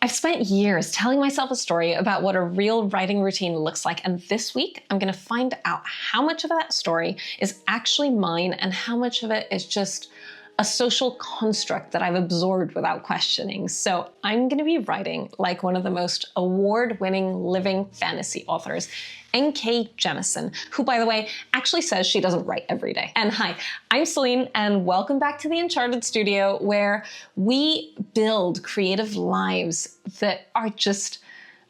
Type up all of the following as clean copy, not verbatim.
I've spent years telling myself a story about what a real writing routine looks like, and this week I'm going to find out how much of that story is actually mine and how much of it is just a social construct that I've absorbed without questioning. So I'm going to be writing like one of the most award-winning living fantasy authors, NK Jemisin, who, by the way, actually says she doesn't write every day. And hi, I'm Celine, and welcome back to the Uncharted studio, where we build creative lives that are just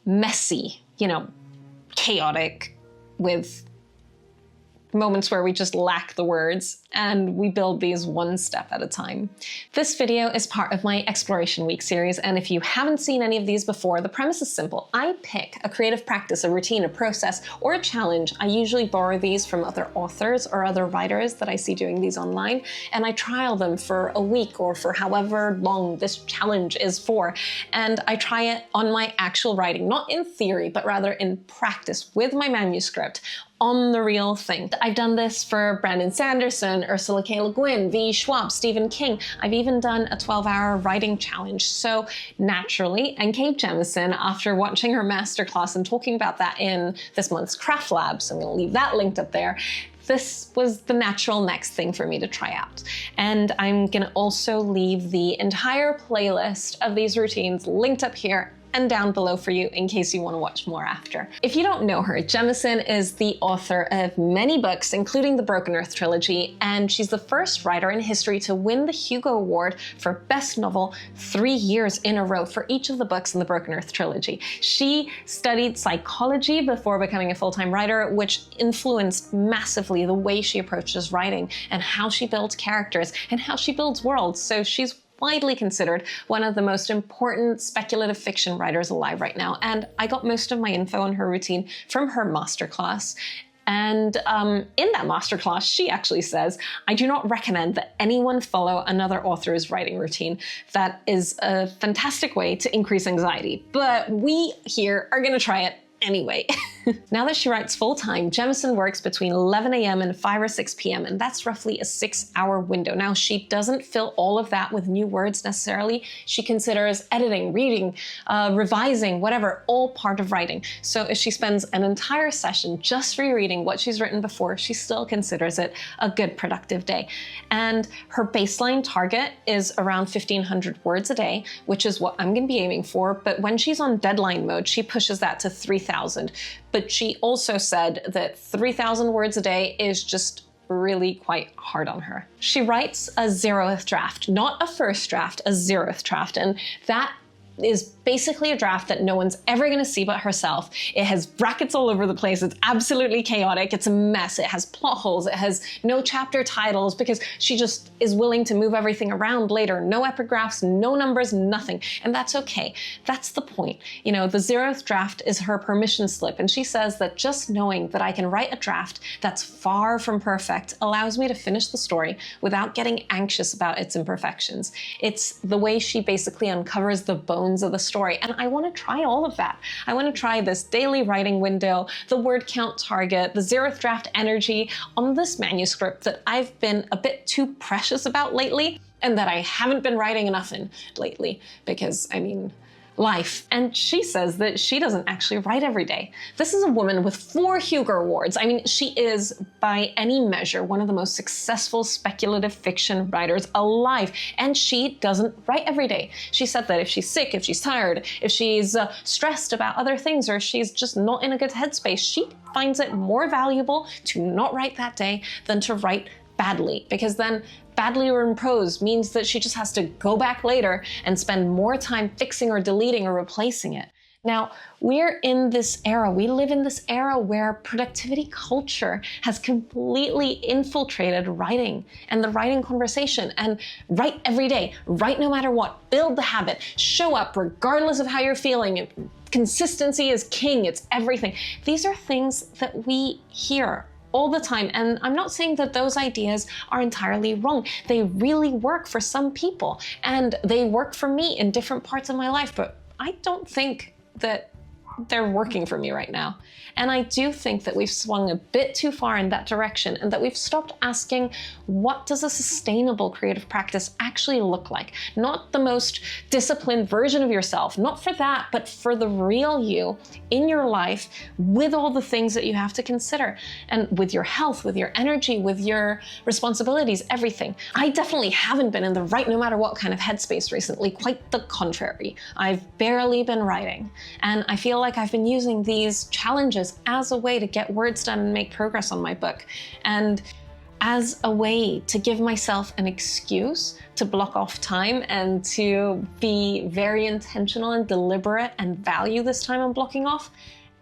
messy, chaotic, with moments where we just lack the words, and we build these one step at a time. This video is part of my Exploration Week series, and if you haven't seen any of these before, the premise is simple. I pick a creative practice, a routine, a process, or a challenge. I usually borrow these from other authors or other writers that I see doing these online, and I trial them for a week or for however long this challenge is for. And I try it on my actual writing, not in theory, but rather in practice with my manuscript, on the real thing. I've done this for Brandon Sanderson, Ursula K. Le Guin, V. Schwab, Stephen King. I've even done a 12-hour writing challenge. So naturally, NK Jemisin, after watching her masterclass and talking about that in this month's Craft Lab, so I'm gonna leave that linked up there, this was the natural next thing for me to try out. And I'm gonna also leave the entire playlist of these routines linked up here and down below for you in case you want to watch more after. If you don't know her, Jemisin is the author of many books, including the Broken Earth trilogy, and she's the first writer in history to win the Hugo Award for Best Novel 3 years in a row for each of the books in the Broken Earth trilogy. She studied psychology before becoming a full-time writer, which influenced massively the way she approaches writing and how she builds characters and how she builds worlds. So she's widely considered one of the most important speculative fiction writers alive right now. And I got most of my info on her routine from her masterclass. And in that masterclass, she actually says, I do not recommend that anyone follow another author's writing routine. That is a fantastic way to increase anxiety, but we here are gonna try it anyway. Now that she writes full-time, Jemisin works between 11 a.m. and 5 or 6 p.m. and that's roughly a 6-hour window. Now, she doesn't fill all of that with new words necessarily. She considers editing, reading, revising, whatever, all part of writing. So if she spends an entire session just rereading what she's written before, she still considers it a good productive day. And her baseline target is around 1,500 words a day, which is what I'm gonna be aiming for. But when she's on deadline mode, she pushes that to 3,000. But she also said that 3,000 words a day is just really quite hard on her. She writes a zeroth draft, not a first draft, a zeroth draft, and that is basically a draft that no one's ever gonna see but herself. It has brackets all over the place, it's absolutely chaotic, it's a mess, it has plot holes, it has no chapter titles because she just is willing to move everything around later. No epigraphs, no numbers, nothing. And that's okay. That's the point. The zeroth draft is her permission slip, and she says that just knowing that I can write a draft that's far from perfect allows me to finish the story without getting anxious about its imperfections. It's the way she basically uncovers the bones of the story, and I want to try all of that. I want to try this daily writing window, the word count target, the zeroth draft energy on this manuscript that I've been a bit too precious about lately, and that I haven't been writing enough in lately, because life. And she says that she doesn't actually write every day. This is a woman with 4 Hugo Awards. She is, by any measure, one of the most successful speculative fiction writers alive, and she doesn't write every day. She said that if she's sick, if she's tired, if she's stressed about other things, or she's just not in a good headspace, she finds it more valuable to not write that day than to write badly, because then badly or in prose means that she just has to go back later and spend more time fixing or deleting or replacing it. Now, we're in this era, we live in this era where productivity culture has completely infiltrated writing and the writing conversation. And write every day, write no matter what, build the habit, show up regardless of how you're feeling. Consistency is king, it's everything. These are things that we hear all the time, and I'm not saying that those ideas are entirely wrong. They really work for some people, and they work for me in different parts of my life, but I don't think that they're working for me right now. And I do think that we've swung a bit too far in that direction, and that we've stopped asking, what does a sustainable creative practice actually look like? Not the most disciplined version of yourself, not for that, but for the real you in your life, with all the things that you have to consider, and with your health, with your energy, with your responsibilities, everything. I definitely haven't been in the right no matter what kind of headspace recently, quite the contrary. I've barely been writing, and I feel like I've been using these challenges as a way to get words done and make progress on my book, and as a way to give myself an excuse to block off time and to be very intentional and deliberate and value this time I'm blocking off.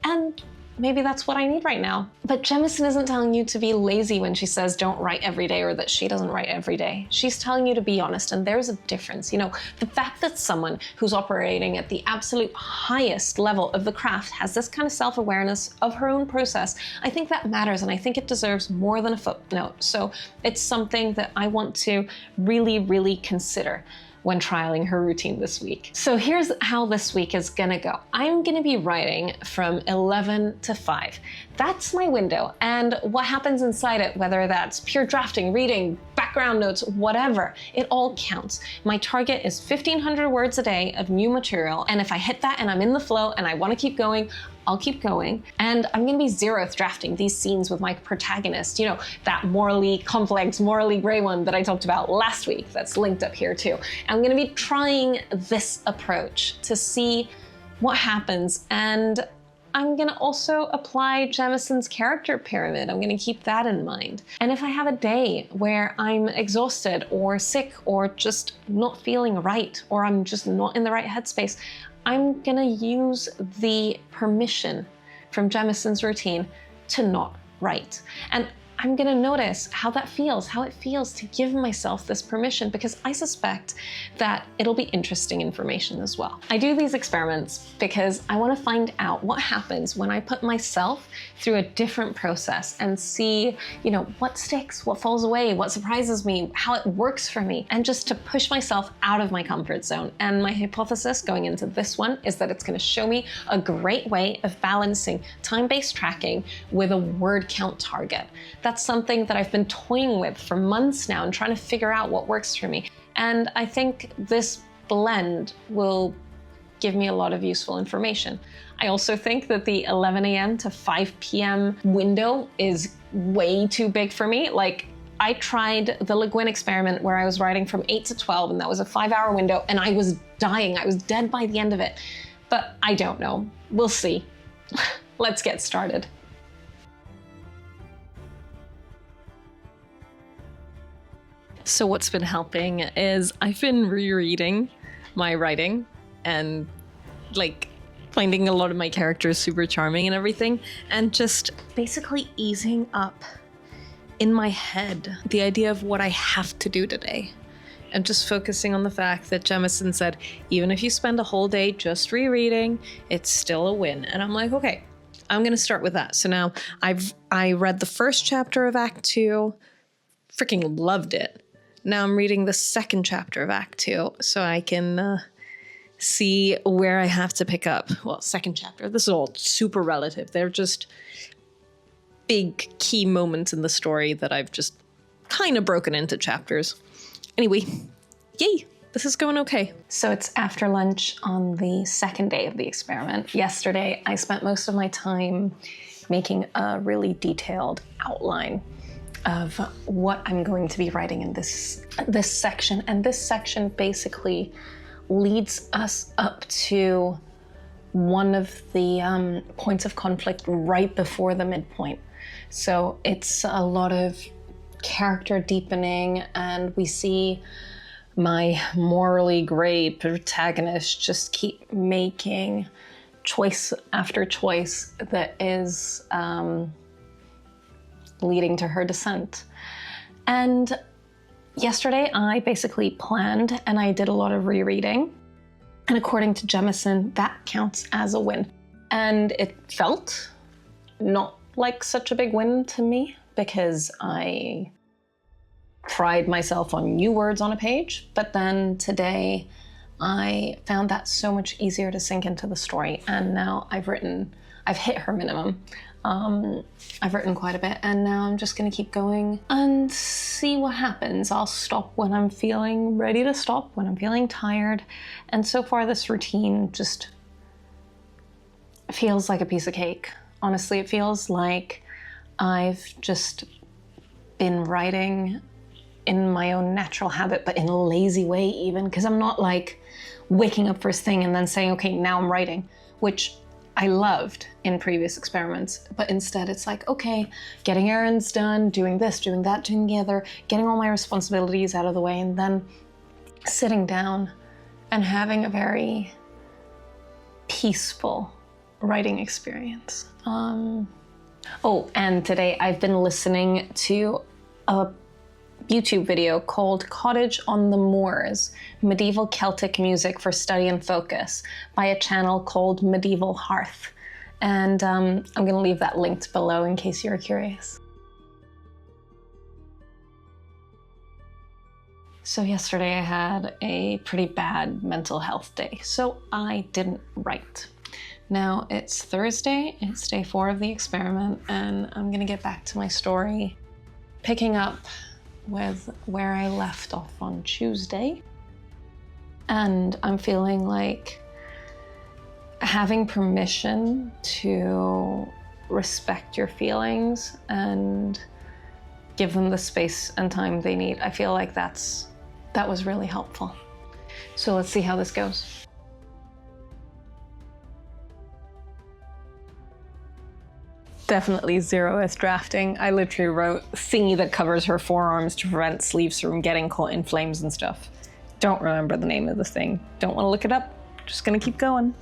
And maybe that's what I need right now. But Jemisin isn't telling you to be lazy when she says don't write every day, or that she doesn't write every day. She's telling you to be honest, and there's a difference. You know, the fact that someone who's operating at the absolute highest level of the craft has this kind of self-awareness of her own process, I think that matters, and I think it deserves more than a footnote. So it's something that I want to really, really consider when trialing her routine this week. So here's how this week is gonna go. I'm gonna be writing from 11 to 5. That's my window, and what happens inside it, whether that's pure drafting, reading, background notes, whatever, it all counts. My target is 1,500 words a day of new material, and if I hit that and I'm in the flow and I wanna keep going, I'll keep going. And I'm gonna be zeroth drafting these scenes with my protagonist, you know, that morally complex, morally gray one that I talked about last week, that's linked up here too. I'm gonna be trying this approach to see what happens, and I'm gonna also apply Jemisin's character pyramid. I'm gonna keep that in mind. And if I have a day where I'm exhausted or sick or just not feeling right, or I'm just not in the right headspace, I'm gonna use the permission from Jemisin's routine to not write. And I'm gonna notice how that feels, how it feels to give myself this permission, because I suspect that it'll be interesting information as well. I do these experiments because I wanna find out what happens when I put myself through a different process and see, you know, what sticks, what falls away, what surprises me, how it works for me, and just to push myself out of my comfort zone. And my hypothesis going into this one is that it's gonna show me a great way of balancing time-based tracking with a word count target. That's something that I've been toying with for months now and trying to figure out what works for me. And I think this blend will give me a lot of useful information. I also think that the 11 a.m. to 5 p.m. window is way too big for me. Like, I tried the Le Guin experiment where I was writing from 8 to 12, and that was a 5-hour window, and I was dying. I was dead by the end of it. But I don't know. We'll see. Let's get started. So what's been helping is I've been rereading my writing and like finding a lot of my characters super charming and everything, and just basically easing up in my head the idea of what I have to do today, and just focusing on the fact that Jemisin said, even if you spend a whole day just rereading, it's still a win. And I'm like, okay, I'm gonna start with that. So now I read the first chapter of Act 2, freaking loved it. Now I'm reading the second chapter of Act 2, so I can see where I have to pick up. Well, second chapter, this is all super relative. They're just big key moments in the story that I've just kind of broken into chapters. Anyway, yay, this is going okay. So it's after lunch on the second day of the experiment. Yesterday, I spent most of my time making a really detailed outline of what I'm going to be writing in this section. And this section basically leads us up to one of the points of conflict right before the midpoint. So it's a lot of character deepening, and we see my morally gray protagonist just keep making choice after choice that is leading to her descent. And yesterday I basically planned and I did a lot of rereading. And according to Jemisin, that counts as a win. And it felt not like such a big win to me because I pride myself on new words on a page. But then today I found that so much easier to sink into the story. And now I've hit her minimum. I've written quite a bit, and now I'm just gonna keep going and see what happens. I'll stop when I'm feeling ready to stop, when I'm feeling tired. And so far this routine just feels like a piece of cake. Honestly, it feels like I've just been writing in my own natural habit, but in a lazy way even, because I'm not like waking up first thing and then saying, okay, now I'm writing, which I loved in previous experiments, but instead it's like, okay, getting errands done, doing this, doing that, doing the other, getting all my responsibilities out of the way, and then sitting down and having a very peaceful writing experience. Oh, and today I've been listening to a YouTube video called Cottage on the Moors, Medieval Celtic Music for Study and Focus by a channel called Medieval Hearth. And I'm gonna leave that linked below in case you're curious. So yesterday I had a pretty bad mental health day, so I didn't write. Now it's Thursday, it's day 4 of the experiment, and I'm gonna get back to my story, picking up with where I left off on Tuesday. And I'm feeling like having permission to respect your feelings and give them the space and time they need. I feel like that was really helpful. So let's see how this goes. Definitely zeroth drafting. I literally wrote thingy that covers her forearms to prevent sleeves from getting caught in flames and stuff. Don't remember the name of the thing. Don't want to look it up. Just gonna keep going.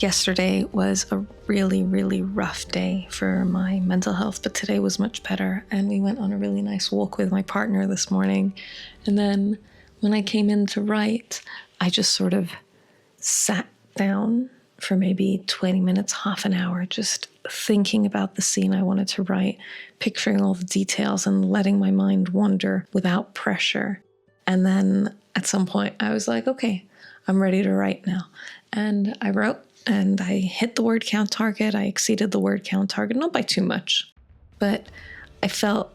Yesterday was a really, really rough day for my mental health, but today was much better. And we went on a really nice walk with my partner this morning. And then when I came in to write, I just sort of sat down for maybe 20 minutes, half an hour, just thinking about the scene I wanted to write, picturing all the details and letting my mind wander without pressure. And then at some point I was like, okay, I'm ready to write now. And I wrote. And I hit the word count target. I exceeded the word count target, not by too much, but I felt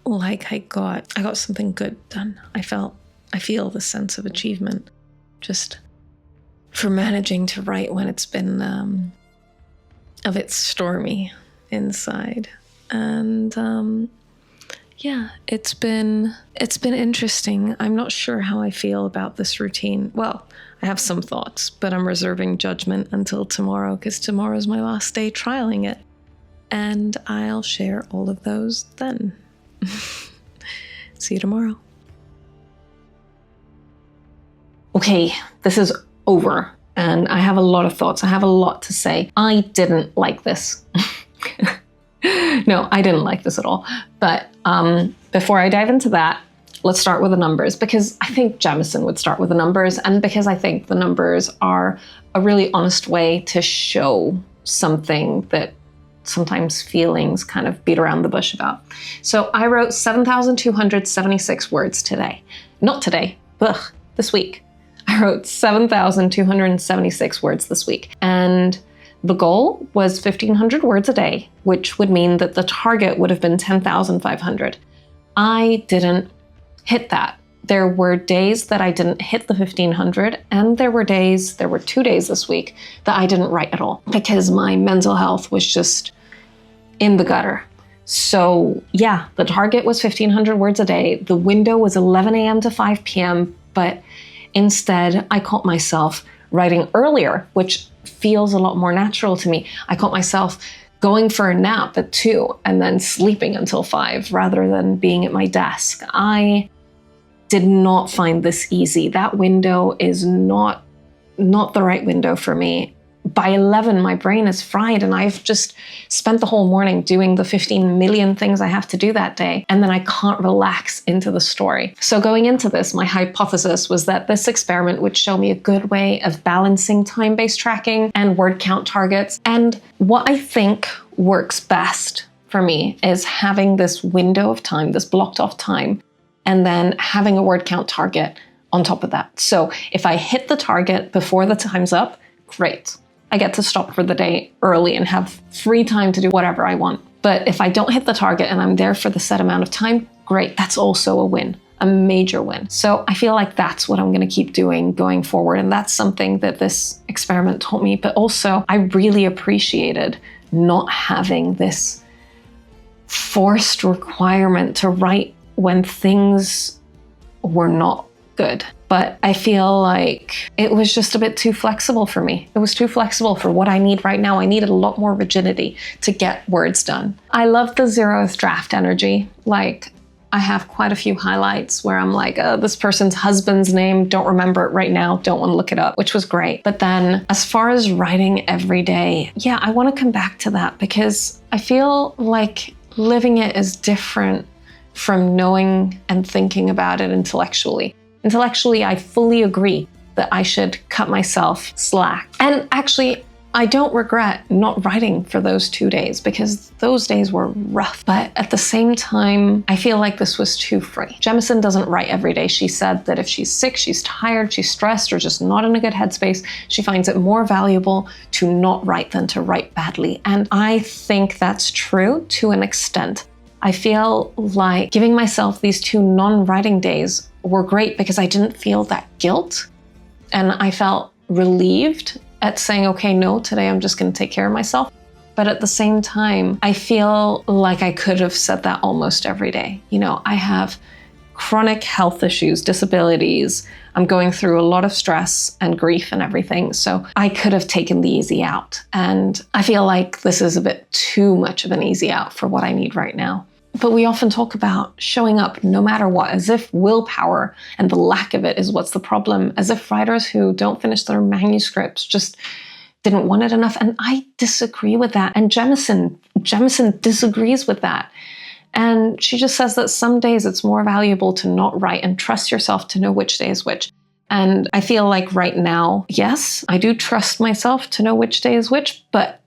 like I got something good done. I feel the sense of achievement just for managing to write when it's been a bit stormy inside. And yeah, it's been interesting. I'm not sure how I feel about this routine. Well, I have some thoughts, but I'm reserving judgment until tomorrow because tomorrow's my last day trialing it. And I'll share all of those then. See you tomorrow. Okay, this is over and I have a lot of thoughts. I have a lot to say. I didn't like this. No, I didn't like this at all. But before I dive into that, let's start with the numbers, because I think Jemisin would start with the numbers, and because I think the numbers are a really honest way to show something that sometimes feelings kind of beat around the bush about. So I wrote 7,276 words today. Not today, this week. I wrote 7,276 words this week. And the goal was 1,500 words a day, which would mean that the target would have been 10,500. I didn't hit that. There were days that I didn't hit the 1,500, and there were 2 days this week that I didn't write at all because my mental health was just in the gutter. So yeah, the target was 1,500 words a day. The window was 11 a.m. to 5 p.m., but instead I caught myself writing earlier, which feels a lot more natural to me. I caught myself going for a nap at 2 and then sleeping until 5 rather than being at my desk. I did not find this easy. That window is not the right window for me, by 11, my brain is fried and I've just spent the whole morning doing the 15 million things I have to do that day. And then I can't relax into the story. So going into this, my hypothesis was that this experiment would show me a good way of balancing time-based tracking and word count targets. And what I think works best for me is having this window of time, this blocked off time, and then having a word count target on top of that. So if I hit the target before the time's up, great. I get to stop for the day early and have free time to do whatever I want. But if I don't hit the target and I'm there for the set amount of time, great. That's also a win, a major win. So I feel like that's what I'm going to keep doing going forward. And that's something that this experiment taught me. But also, I really appreciated not having this forced requirement to write when things were not good. But I feel like it was just a bit too flexible for me. It was too flexible for what I need right now. I needed a lot more rigidity to get words done. I love the zeroth draft energy. Like, I have quite a few highlights where I'm like, this person's husband's name, don't remember it right now, don't want to look it up, which was great. But then as far as writing every day, yeah, I want to come back to that because I feel like living it is different from knowing and thinking about it intellectually. Intellectually, I fully agree that I should cut myself slack. And actually, I don't regret not writing for those 2 days because those days were rough. But at the same time, I feel like this was too free. Jemisin doesn't write every day. She said that if she's sick, she's tired, she's stressed, or just not in a good headspace, she finds it more valuable to not write than to write badly. And I think that's true to an extent. I feel like giving myself these 2 non-writing days were great because I didn't feel that guilt. And I felt relieved at saying, okay, no, today I'm just going to take care of myself. But at the same time, I feel like I could have said that almost every day. You know, I have chronic health issues, disabilities. I'm going through a lot of stress and grief and everything. So I could have taken the easy out. And I feel like this is a bit too much of an easy out for what I need right now. But we often talk about showing up no matter what, as if willpower and the lack of it is what's the problem, as if writers who don't finish their manuscripts just didn't want it enough. And I disagree with that. And Jemisin disagrees with that. And she just says that some days it's more valuable to not write and trust yourself to know which day is which. And I feel like right now, yes, I do trust myself to know which day is which, but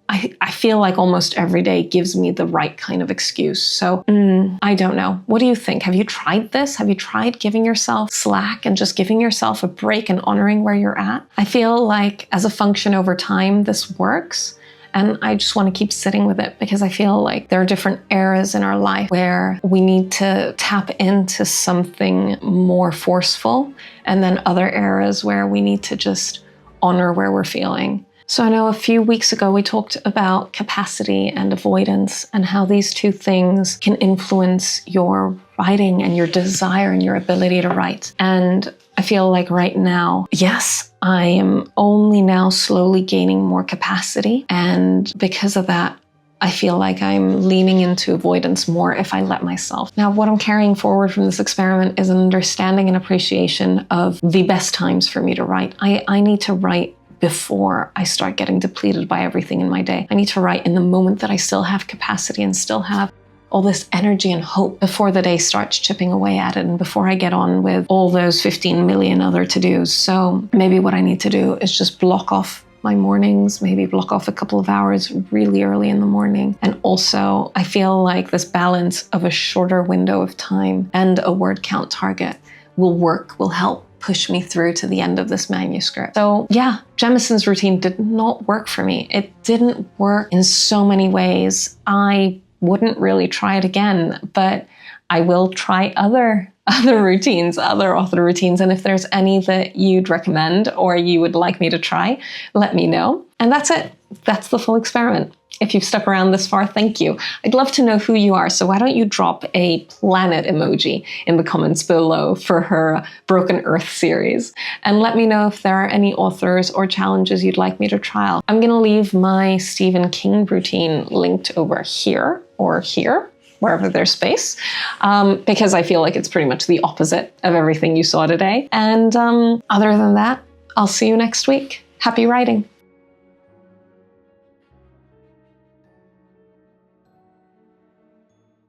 I feel like almost every day gives me the right kind of excuse. So I don't know. What do you think? Have you tried this? Have you tried giving yourself slack and just giving yourself a break and honoring where you're at? I feel like as a function over time, this works. And I just want to keep sitting with it because I feel like there are different eras in our life where we need to tap into something more forceful. And then other eras where we need to just honor where we're feeling. So I know a few weeks ago we talked about capacity and avoidance and how these 2 things can influence your writing and your desire and your ability to write. And I feel like right now, yes, I am only now slowly gaining more capacity. And because of that, I feel like I'm leaning into avoidance more if I let myself. Now, what I'm carrying forward from this experiment is an understanding and appreciation of the best times for me to write. I need to write before I start getting depleted by everything in my day. I need to write in the moment that I still have capacity and still have all this energy and hope before the day starts chipping away at it and before I get on with all those 15 million other to-dos. So maybe what I need to do is just block off my mornings, maybe block off a couple of hours really early in the morning. And also, I feel like this balance of a shorter window of time and a word count target will help push me through to the end of this manuscript. So yeah, Jemisin's routine did not work for me. It didn't work in so many ways. I wouldn't really try it again, but I will try other routines, other author routines. And if there's any that you'd recommend or you would like me to try, let me know. And that's it. That's the full experiment. If you've stuck around this far, thank you. I'd love to know who you are, so why don't you drop a planet emoji in the comments below for her Broken Earth series. And let me know if there are any authors or challenges you'd like me to trial. I'm gonna leave my Stephen King routine linked over here or here, wherever there's space, because I feel like it's pretty much the opposite of everything you saw today. And other than that, I'll see you next week. Happy writing.